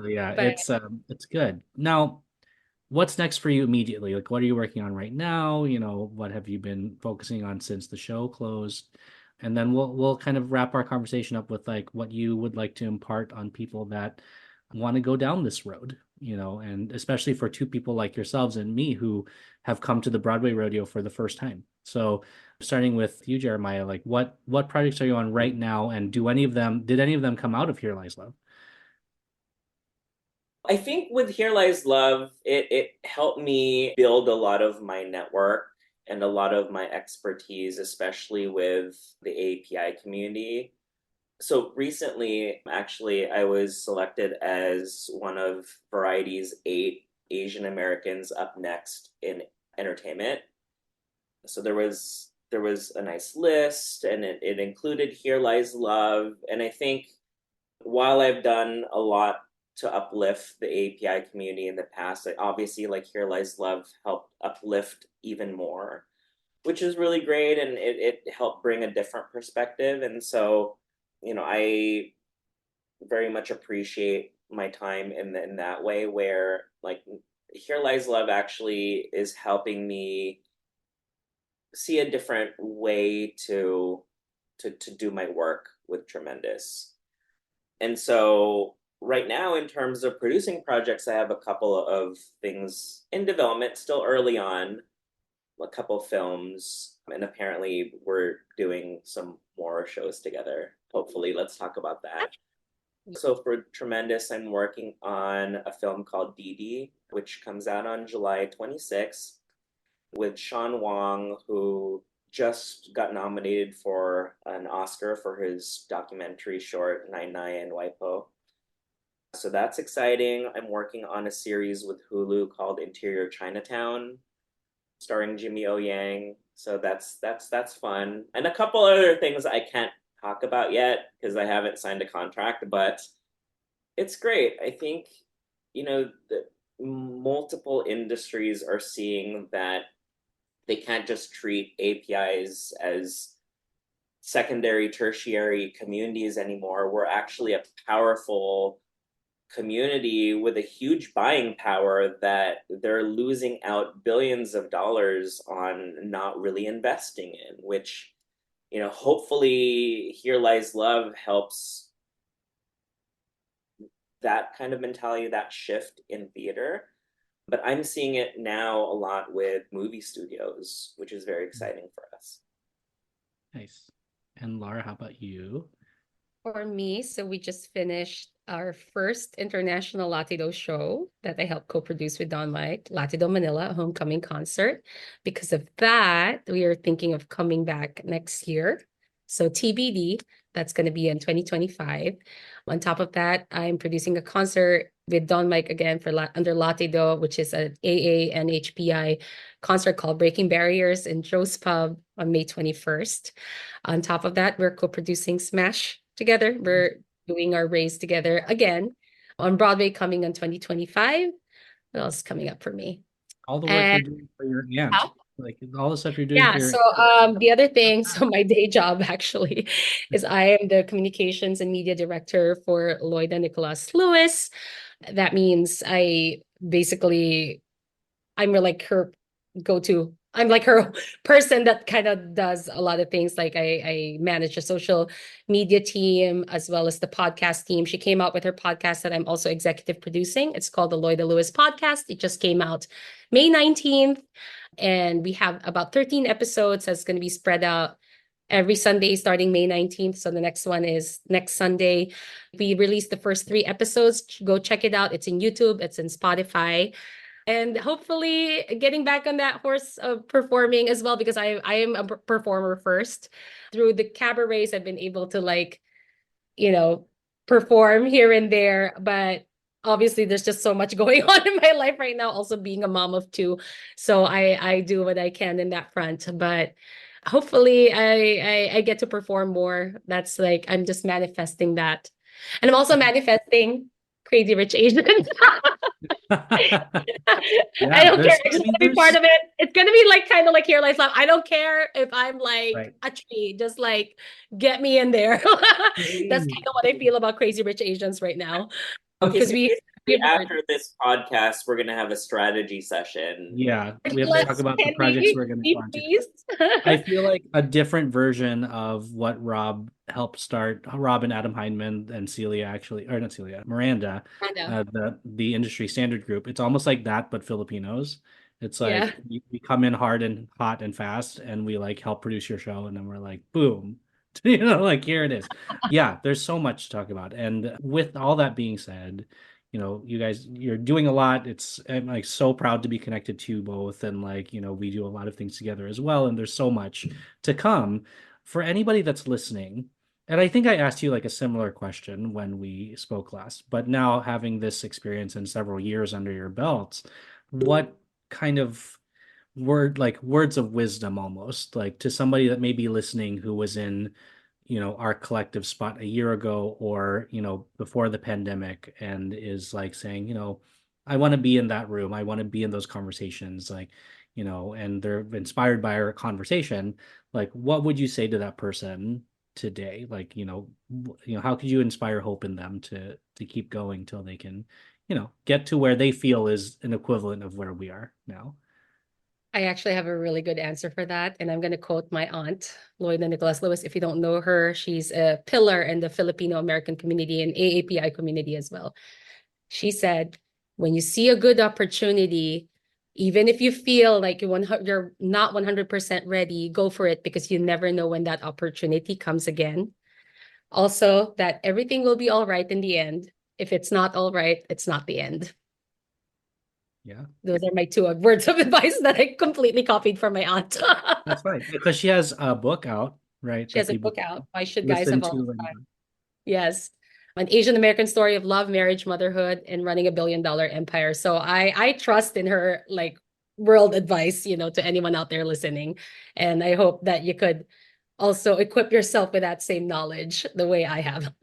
yeah, But it's good. Now, what's next for you immediately? Like, what are you working on right now? What have you been focusing on since the show closed? And then we'll kind of wrap our conversation up with like what you would like to impart on people that want to go down this road, and especially for two people like yourselves and me who have come to the Broadway rodeo for the first time. So, starting with you, Jeremiah, like what projects are you on right now, and did any of them come out of Here Lies Love? I think with Here Lies Love, it helped me build a lot of my network and a lot of my expertise, especially with the API community. So recently, actually, I was selected as one of Variety's 8 Asian Americans up next in entertainment. So there was a nice list, and it included Here Lies Love. And I think while I've done a lot to uplift the API community in the past, like obviously like Here Lies Love helped uplift even more, which is really great, and it helped bring a different perspective. And so, I very much appreciate my time in that way, where like Here Lies Love actually is helping me see a different way to do my work with Tremendous. And so right now, in terms of producing projects, I have a couple of things in development, still early on, a couple films, and apparently we're doing some more shows together. Hopefully, let's talk about that. So for Tremendous, I'm working on a film called Dee Dee, which comes out on July 26th, with Sean Wong, who just got nominated for an Oscar for his documentary short Nine Nine and Waipo. So that's exciting. I'm working on a series with Hulu called Interior Chinatown, starring Jimmy O Yang. So that's fun. And a couple other things I can't talk about yet because I haven't signed a contract, but it's great. I think, the multiple industries are seeing that they can't just treat APIs as secondary, tertiary communities anymore. We're actually a powerful community with a huge buying power that they're losing out billions of dollars on not really investing in, which, hopefully Here Lies Love helps that kind of mentality, that shift in theater. But I'm seeing it now a lot with movie studios, which is very exciting for us. Nice. And Laura, how about you? For me, so we just finished our first international Latido show that I helped co-produce with Don Mike, Latido Manila, a homecoming concert. Because of that, we are thinking of coming back next year. So TBD, that's going to be in 2025. On top of that, I'm producing a concert with Don Mike again for under Latido, which is an AA and HPI concert called Breaking Barriers in Joe's Pub on May 21st. On top of that, we're co-producing Smash together. We're doing our race together again on Broadway coming in 2025. What else is coming up for me? All the work you're doing for your aunt, like all the stuff you're doing for your so the other thing, so my day job actually is I am the communications and media director for Lloyd and Nicolas Lewis. That means I'm like her go-to. I'm like her person that kind of does a lot of things. Like I manage a social media team as well as the podcast team. She came out with her podcast that I'm also executive producing. It's called the Lloyd Lewis Podcast. It just came out May 19th. And we have about 13 episodes that's going to be spread out every Sunday starting May 19th. So the next one is next Sunday. We released the first 3 episodes. Go check it out. It's in YouTube. It's in Spotify. And hopefully getting back on that horse of performing as well, because I am a performer first. Through the cabarets, I've been able to perform here and there. But obviously there's just so much going on in my life right now, also being a mom of 2. So I do what I can in that front. But hopefully I get to perform more. That's like, I'm just manifesting that. And I'm also manifesting Crazy Rich Asians. I don't care. I just want to be part of it. It's gonna be like kind of like Here Lies Love. I don't care if I'm like a tree. Just like get me in there. That's kind of what I feel about Crazy Rich Asians right now. Because after this podcast, we're gonna have a strategy session. Yeah, we have to talk about the projects we're gonna go on to. I feel like a different version of what Rob helped start. Rob and Adam Heineman and Miranda, the industry standard group. It's almost like that, but Filipinos. It's like we come in hard and hot and fast, and we like help produce your show, and then we're like, boom. Like here it is. Yeah, there's so much to talk about. And with all that being said, you guys, you're doing a lot. I'm like so proud to be connected to you both. And like, we do a lot of things together as well. And there's so much to come for anybody that's listening. And I think I asked you like a similar question when we spoke last, but now having this experience in several years under your belts, what kind of words of wisdom almost like to somebody that may be listening who was in our collective spot a year ago or before the pandemic and is like saying I want to be in that room, I want to be in those conversations, like and they're inspired by our conversation, like what would you say to that person today? Like how could you inspire hope in them to keep going till they can get to where they feel is an equivalent of where we are now? I actually have a really good answer for that. And I'm going to quote my aunt, Lloyd and Nicolas Lewis. If you don't know her, she's a pillar in the Filipino-American community and AAPI community as well. She said, when you see a good opportunity, even if you feel like you're not 100% ready, go for it because you never know when that opportunity comes again. Also, that everything will be all right in the end. If it's not all right, it's not the end. Yeah. Those are my 2 words of advice that I completely copied from my aunt. That's fine. Because she has a book out, right? She has a book out. Why should guys have all the time? Yes. an Asian American story of love, marriage, motherhood, and running a billion-dollar empire. So I trust in her like world advice, to anyone out there listening. And I hope that you could also equip yourself with that same knowledge the way I have.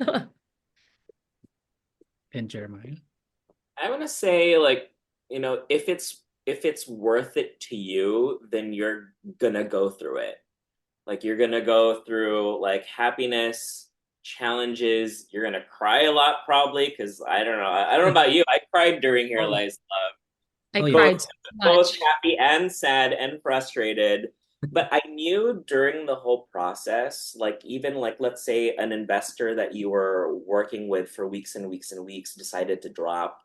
And Jeremiah. I want to say, like, if it's worth it to you, then you're gonna go through it. Like, you're gonna go through like happiness, challenges. You're gonna cry a lot probably, because I don't know about you. I cried during Here Oh, Lies I Oh, yeah. cried so both much. happy and sad and frustrated. But I knew during the whole process, like, even like, let's say an investor that you were working with for weeks and weeks and weeks decided to drop,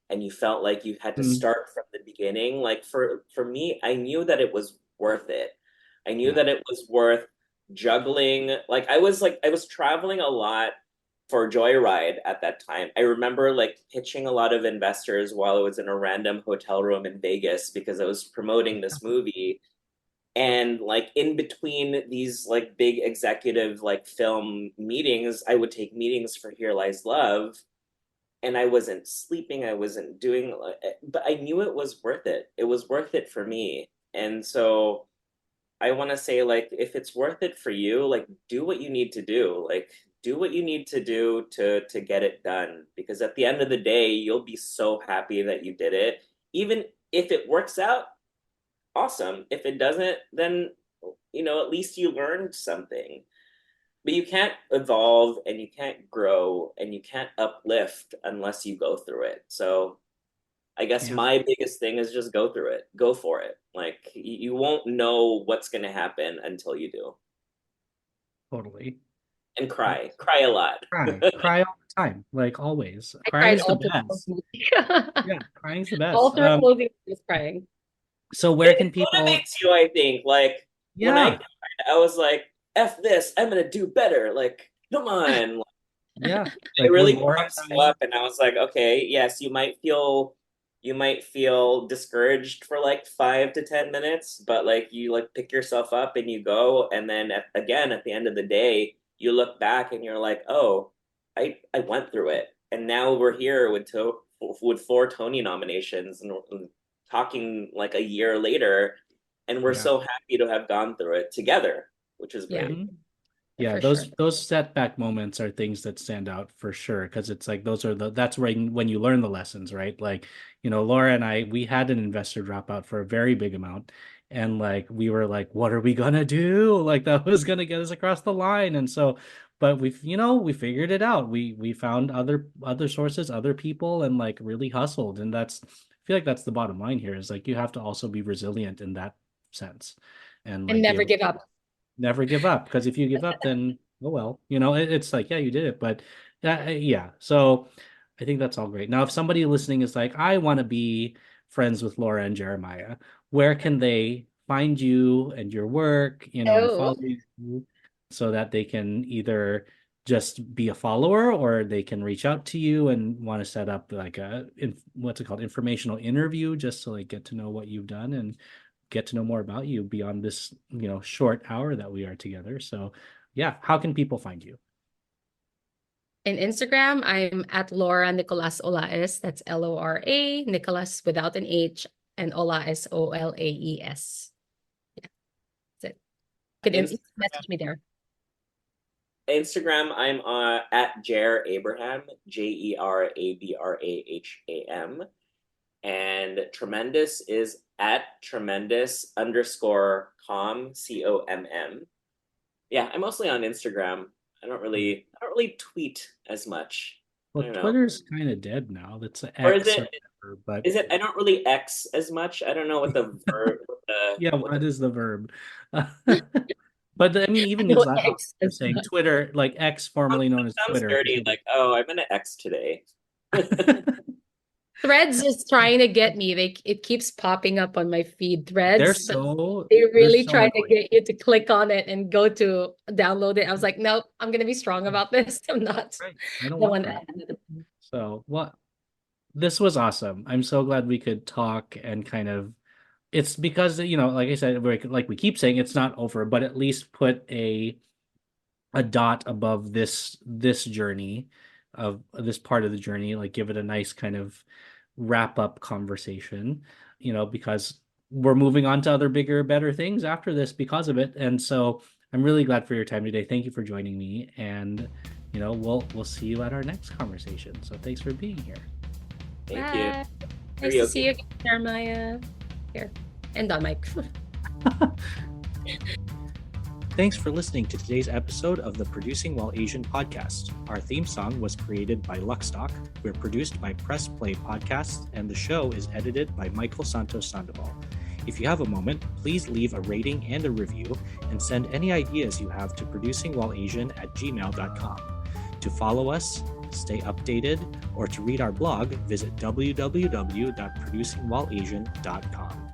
and you felt like you had to Mm, start from the beginning. Like, for me, I knew that it was worth it. I knew yeah. that it was worth juggling. Like, I was traveling a lot for Joyride at that time. I remember like pitching a lot of investors while I was in a random hotel room in Vegas because I was promoting this movie. And like, in between these like big executive like film meetings, I would take meetings for Here Lies Love, and I wasn't sleeping, I wasn't doing, but I knew it was worth it. It was worth it for me. And so I want to say, like, if it's worth it for you, like, do what you need to do. Like, do what you need to do to get it done, because at the end of the day, you'll be so happy that you did it. Even if it works out, awesome. If it doesn't, then at least you learned something. But you can't evolve and you can't grow and you can't uplift unless you go through it. So I guess Yeah, my biggest thing is just go through it. Go for it. Like, you won't know what's going to happen until you do. totally. And cry. Cry a lot. Cry all the time, like always. I Crying cried is the all through the whole best. movie. Yeah, crying's the All best. through closing, I was crying. So where It can people? motivates you, I think. Like, when I Yeah, cried, I was like, F this, I'm going to do better. Like, come on. yeah. It Like when really Laura pumps you cried. up, and I was like, okay, yes, you might feel discouraged for like 5 to 10 minutes, but like, you like pick yourself up and you go, and then again at the end of the day, you look back and you're like, oh, I went through it, and now we're here with 4 Tony nominations, and talking like a year later, and we're Yeah. so happy to have gone through it together, which is Yeah, great. Mhm. Yeah, for sure. those setback moments are things that stand out for sure, because it's like that's when you learn the lessons, right? Like, Laura and I, we had an investor drop out for a very big amount, and like we were like, what are we gonna do? Like that was gonna get us across the line. And so, but we figured it out. We found other sources, other people, and like really hustled. And I feel like that's the bottom line here, is like you have to also be resilient in that sense, and And like be never able give up. never give up, because if you give up, then oh well, it's like, yeah, you did it, but yeah. So I think that's all great. Now if somebody listening is like, I want to be friends with Laura and Jeremiah, where can they find you and your work, and Oh, follow you, so that they can either just be a follower, or they can reach out to you and want to set up like what's it called, informational interview, just to like get to know what you've done and get to know more about you beyond this, short hour that we are together. So, yeah, how can people find you? in Instagram, I'm at Lora Nicolas Olaes. That's Lora, Nicolas without an H, and Olaes, Olaes. Yeah, that's it. You can Inst- message me there. Instagram, I'm at Jer Abraham, JerAbraham. And Tremendous is at tremendous_com. Yeah, I'm mostly on Instagram. I don't really tweet as much. I Well, don't know. Twitter's kind of dead now. That's an Or is X or it whatever, but is it I don't really X as much. I don't know what the verb yeah, what what the is the verb? But I mean, even No these last X are as saying much. Twitter, like X, formerly known as sounds Twitter. dirty, like, oh, I'm gonna X today. Threads is trying to get me. It keeps popping up on my feed. They're Threads, but so they they're really so try to annoying. get you to click on it and go to download it. I was like, nope, I'm gonna be strong about this. I'm not Right. I don't the want one that. that. So, what this was awesome. I'm so glad we could talk and kind of, it's because, like I said, like we keep saying, it's not over, but at least put a dot above this journey, of this part of the journey, like give it a nice kind of wrap up conversation, because we're moving on to other bigger, better things after this because of it. And so I'm really glad for your time today. Thank you for joining me. And, we'll see you at our next conversation. So thanks for being here. Thank you. Nice to see you again, Jeremiah. Here. And on mic. Thanks for listening to today's episode of the Producing While Asian podcast. Our theme song was created by Luckstock. We're produced by Press Play Podcasts, and the show is edited by Michael Santos Sandoval. If you have a moment, please leave a rating and a review, and send any ideas you have to producingwhileasian@gmail.com. To follow us, stay updated, or to read our blog, visit www.producingwhileasian.com.